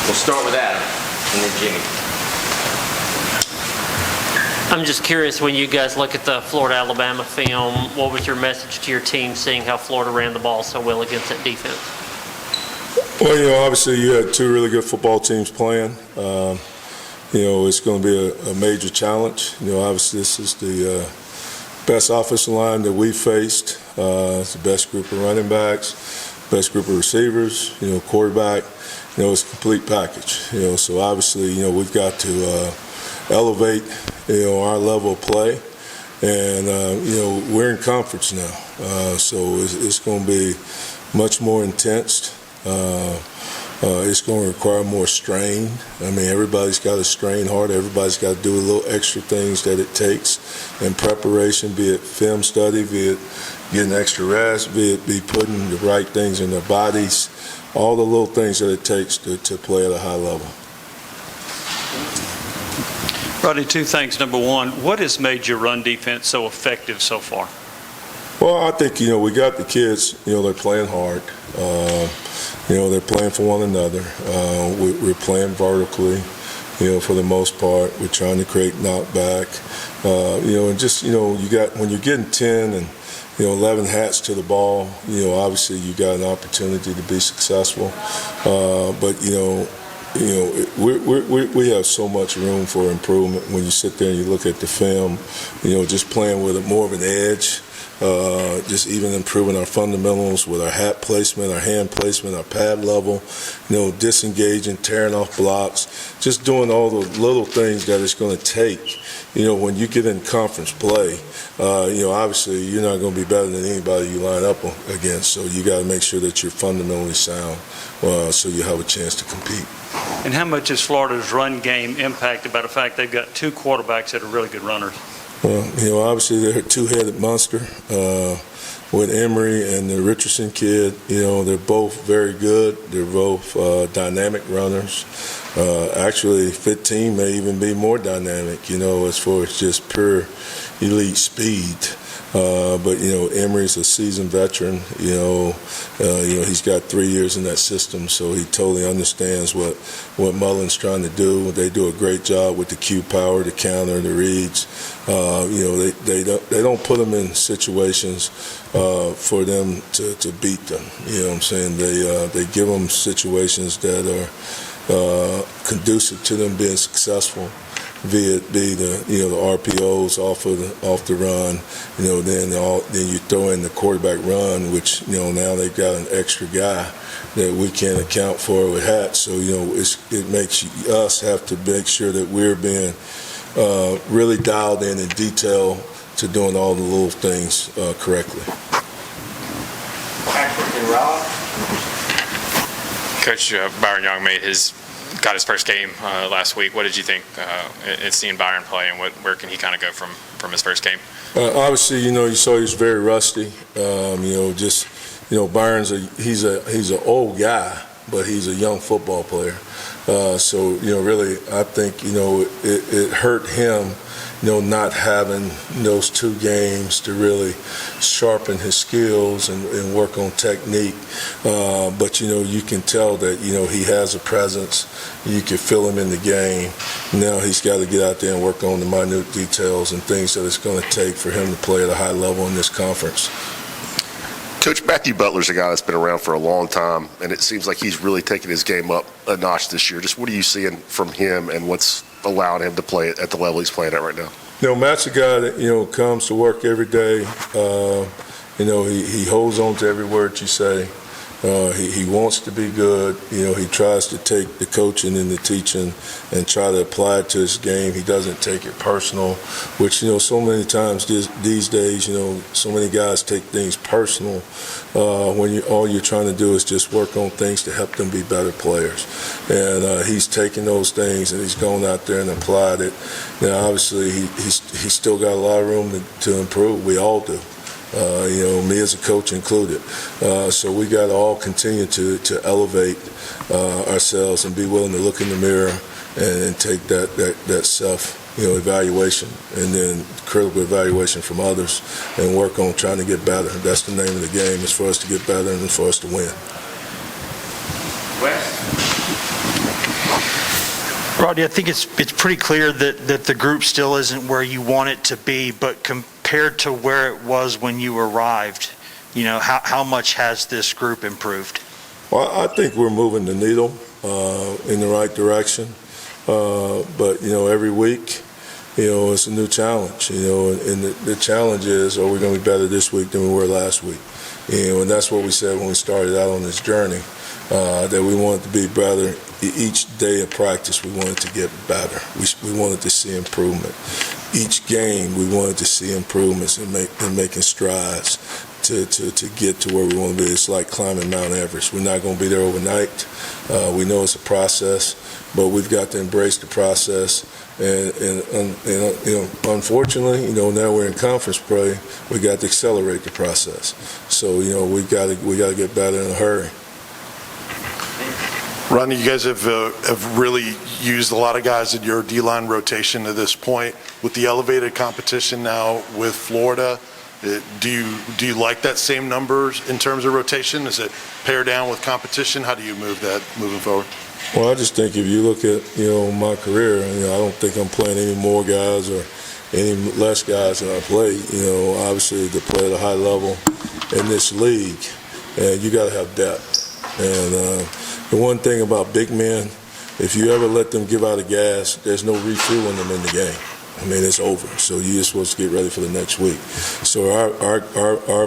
We'll start with Adam and then Jimmy. I'm just curious, when you guys look at the Florida-Alabama film, what was your message to your team seeing how Florida ran the ball so well against that defense? Well, obviously you had two really good football teams playing. It's going to be a major challenge. Obviously this is the best offensive line that we've faced. It's the best group of running backs, best group of receivers, quarterback. It's a complete package. So obviously, we've got to elevate, our level of play. And, we're in conference now. So it's going to be much more intense. It's going to require more strain. I mean, everybody's got to strain hard. Everybody's got to do a little extra things that it takes in preparation, be it film study, be it getting extra rest, be it be putting the right things in their bodies, all the little things that it takes to play at a high level. Rodney, two things. Number one, what has made your run defense so effective so far? Well, I think, we got the kids, they're playing hard. They're playing for one another. We're playing vertically, for the most part. We're trying to create knockback. And just, you got, when you're getting 10 and, 11 hats to the ball, obviously you got an opportunity to be successful. But, we have so much room for improvement when you sit there and you look at the film, just playing with more of an edge. Just even improving our fundamentals with our hat placement, our hand placement, our pad level, disengaging, tearing off blocks, just doing all the little things that it's going to take. When you get in conference play, obviously you're not going to be better than anybody you line up against. So you got to make sure that you're fundamentally sound so you have a chance to compete. And how much is Florida's run game impacted by the fact they've got two quarterbacks that are really good runners? Well, obviously they're a two-headed monster with Emery and the Richardson kid. They're both very good. They're both dynamic runners. Actually, 15 may even be more dynamic, as far as just pure elite speed. But Emery's a seasoned veteran. He's got 3 years in that system, so he totally understands what Mullen's trying to do. They do a great job with the Q power, the counter, the reads. They don't put them in situations for them to beat them. What I'm saying? They give them situations that are conducive to them being successful. Be the RPOs off the run, then you throw in the quarterback run, which now they've got an extra guy that we can't account for with hats. So it makes us have to make sure that we're being really dialed in detail to doing all the little things correctly. Patrick and Rob. Coach, Byron Young got his first game last week. What did you think at seeing Byron play, and where can he kind of go from his first game? Obviously, you saw he was very rusty. Byron's he's an old guy, but he's a young football player. So really, I think it hurt him, not having those two games to really sharpen his skills and work on technique. But you can tell that he has a presence. You can feel him in the game. Now he's got to get out there and work on the minute details and things that it's going to take for him to play at a high level in this conference. Coach, Matthew Butler's a guy that's been around for a long time, and it seems like he's really taken his game up a notch this year. Just what are you seeing from him, and what's allowing him to play at the level he's playing at right now? Matt's a guy that comes to work every day. He holds on to every word you say. He wants to be good. He tries to take the coaching and the teaching and try to apply it to his game. He doesn't take it personal, which, so many times these days, so many guys take things personal when all you're trying to do is just work on things to help them be better players. And he's taken those things and he's gone out there and applied it. Now, obviously, he's still got a lot of room to improve. We all do. Me as a coach included. So we got to all continue to elevate ourselves and be willing to look in the mirror and take that self evaluation and then critical evaluation from others and work on trying to get better. That's the name of the game, is for us to get better and for us to win. Wes? Rodney, I think it's pretty clear that the group still isn't where you want it to be, but compared to where it was when you arrived, how much has this group improved? Well, I think we're moving the needle in the right direction. But, every week, it's a new challenge, and the challenge is, are we going to be better this week than we were last week? And that's what we said when we started out on this journey, that we wanted to be better. Each day of practice, we wanted to get better. We wanted to see improvement. Each game, we wanted to see improvements and making strides to get to where we want to be. It's like climbing Mount Everest. We're not going to be there overnight. We know it's a process, but we've got to embrace the process. And unfortunately, now we're in conference play. We got to accelerate the process. So, we got to get better in a hurry. Rodney, you guys have really used a lot of guys in your D-line rotation to this point. With the elevated competition now with Florida, do you like that same numbers in terms of rotation? Is it pare down with competition? How do you move that moving forward? Well, I just think if you look at, my career, I don't think I'm playing any more guys or any less guys than I played. Obviously to play at a high level in this league, and you got to have depth. And the one thing about big men, if you ever let them give out of gas, there's no refueling them in the game. It's over. So you're just supposed to get ready for the next week. So our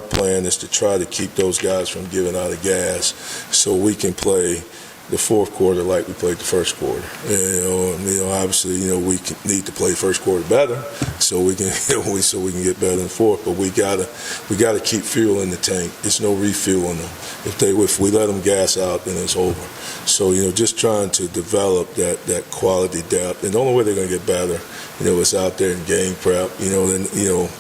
plan is to try to keep those guys from giving out of gas so we can play the fourth quarter like we played the first quarter. Obviously, we need to play first quarter better so we can get better in the fourth. But we gotta keep fuel in the tank. There's no refueling them. If we let them gas out, then it's over. So just trying to develop that quality depth. And the only way they're gonna get better, is out there in game prep. Then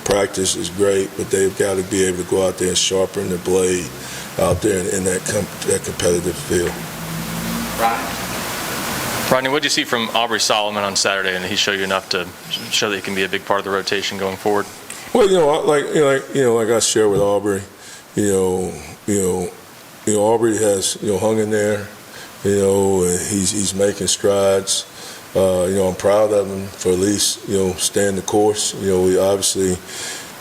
practice is great, but they've got to be able to go out there and sharpen the blade out there in that competitive field. Rodney, what did you see from Aubrey Solomon on Saturday, and did he show you enough to show that he can be a big part of the rotation going forward? Well, like I shared with Aubrey, Aubrey has hung in there, and he's making strides. I'm proud of him for at least staying the course. We obviously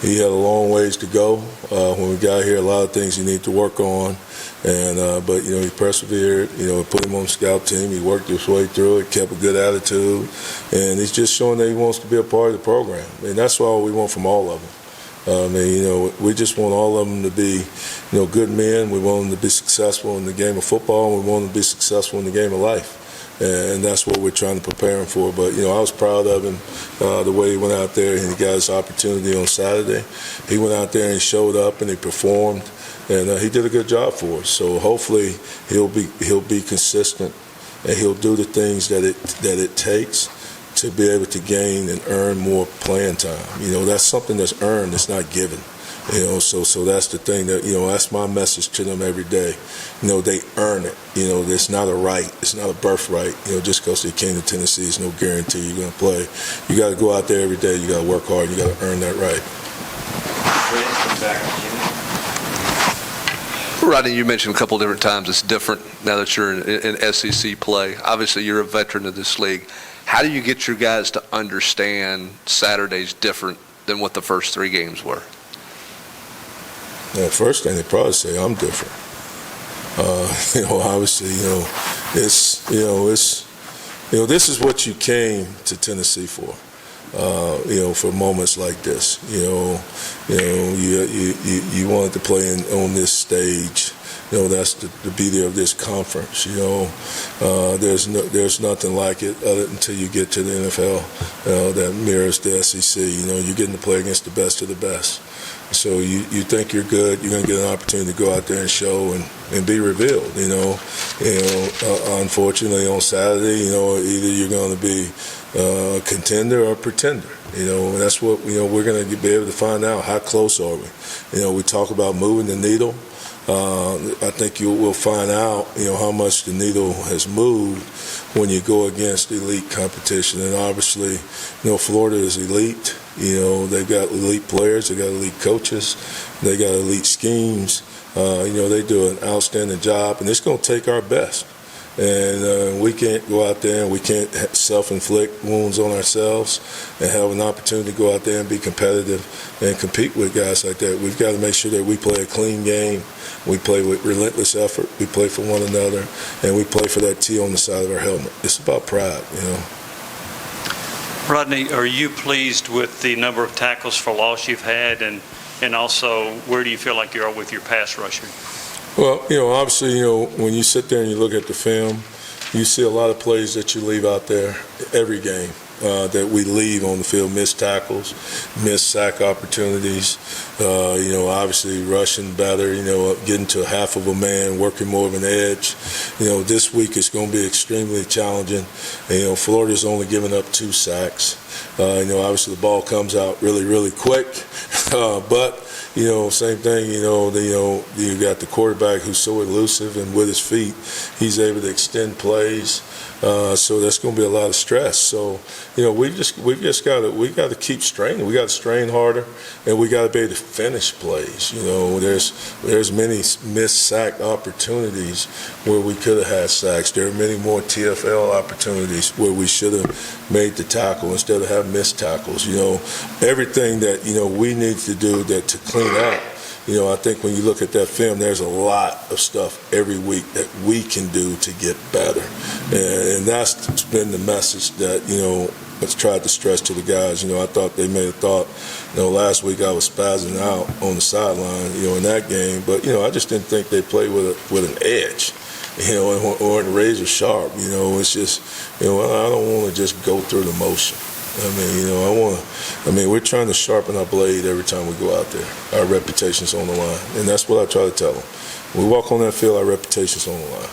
he had a long ways to go when we got here. A lot of things he needed to work on. But he persevered. Put him on the scout team. He worked his way through it, kept a good attitude, and he's just showing that he wants to be a part of the program. And that's all we want from all of them. We just want all of them to be, good men. We want them to be successful in the game of football, and we want them to be successful in the game of life. And that's what we're trying to prepare him for. But, I was proud of him, the way he went out there and he got his opportunity on Saturday. He went out there and showed up and he performed. And he did a good job for us. So hopefully he'll be consistent and he'll do the things that it takes to be able to gain and earn more playing time. That's something that's earned. It's not given. So that's the thing that's my message to them every day. They earn it. It's not a right. It's not a birthright. Just because they came to Tennessee, it's no guarantee you're going to play. You got to go out there every day. You got to work hard. You got to earn that right. Rodney, you mentioned a couple different times it's different now that you're in SEC play. Obviously, you're a veteran of this league. How do you get your guys to understand Saturday's different than what the first three games were? The first thing they probably say, I'm different. Obviously, this is what you came to Tennessee for. For moments like this, you wanted to play on this stage. That's the beauty of this conference. There's nothing like it until you get to the NFL that mirrors the SEC. You're getting to play against the best of the best. So you think you're good, you're going to get an opportunity to go out there and show and be revealed. Unfortunately on Saturday, either you're going to be a contender or a pretender. And that's what we're going to be able to find out. How close are we? We talk about moving the needle. I think we'll find out, how much the needle has moved when you go against elite competition. And obviously, Florida is elite. They've got elite players, they got elite coaches, they got elite schemes. They do an outstanding job, and it's going to take our best. And we can't go out there and we can't self-inflict wounds on ourselves and have an opportunity to go out there and be competitive and compete with guys like that. We've got to make sure that we play a clean game. We play with relentless effort. We play for one another, and we play for that T on the side of our helmet. It's about pride, you know. Rodney, are you pleased with the number of tackles for loss you've had, and also where do you feel like you are with your pass rushing? Well, you know, obviously, you know, when you sit there and you look at the film, you see a lot of plays that you leave out there every game that we leave on the field, missed tackles, missed sack opportunities, you know, obviously rushing better, you know, getting to half of a man, working more of an edge. You know, this week it's going to be extremely challenging. And, you know, Florida's only given up 2 sacks. You know, obviously the ball comes out really, really quick, but you know, same thing, you know, you got the quarterback who's so elusive, and with his feet, he's able to extend plays. So that's going to be a lot of stress. So, you know, we've just got to keep straining. We got to strain harder, and we got to be able to finish plays. You know, there's many missed sack opportunities where we could have had sacks. There are many more TFL opportunities where we should have made the tackle instead of having missed tackles. You know, everything that, you know, we need to do to clean up. You know, I think when you look at that film, there's a lot of stuff every week that we can do to get better. And that's been the message that, you know, I've tried to stress to the guys. You know, I thought they may have thought, you know, last week I was spazzing out on the sideline, you know, in that game. But, you know, I just didn't think they played with an edge, you know, or razor sharp. You know, it's just, you know, I don't want to just go through the motion. I mean, you know, we're trying to sharpen our blade every time we go out there. Our reputation's on the line, and that's what I try to tell them. When we walk on that field, our reputation's on the line.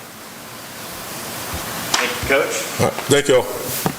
Thank you, Coach. All right. Thank you all.